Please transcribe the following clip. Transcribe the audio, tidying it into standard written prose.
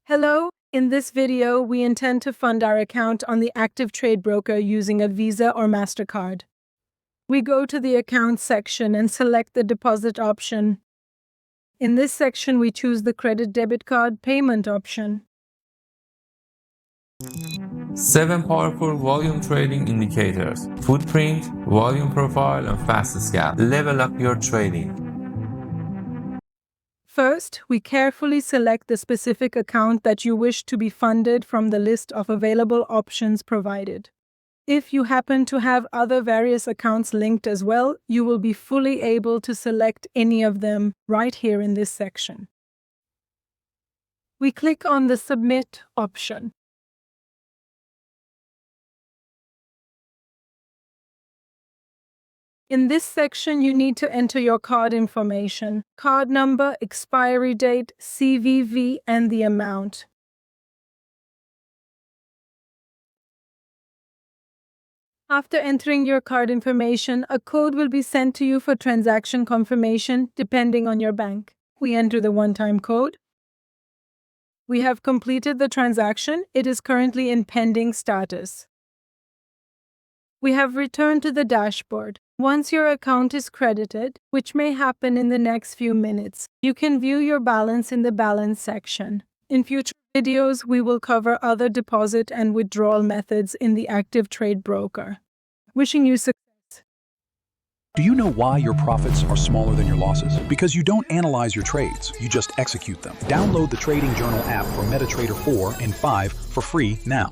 Hello, in this video, we intend to fund our account on the ActivTrade broker using a Visa or Mastercard. We go to the Accounts section and select the Deposit option. In this section, we choose the Credit Debit Card Payment option. 7 powerful volume trading indicators: footprint, volume profile, and fast scalp. Level up your trading. First, we carefully select the specific account that you wish to be funded from the list of available options provided. If you happen to have other various accounts linked as well, you will be fully able to select any of them right here in this section. We click on the Submit option. In this section, you need to enter your card information, card number, expiry date, CVV, and the amount. After entering your card information, a code will be sent to you for transaction confirmation, depending on your bank. We enter the one-time code. We have completed the transaction. It is currently in pending status. We have returned to the dashboard. Once your account is credited, which may happen in the next few minutes, you can view your balance in the Balance section. In future videos, we will cover other deposit and withdrawal methods in the ActivTrade broker. Wishing you success. Do you know why your profits are smaller than your losses? Because you don't analyze your trades, you just execute them. Download the Trading Journal app for MetaTrader 4 and 5 for free now.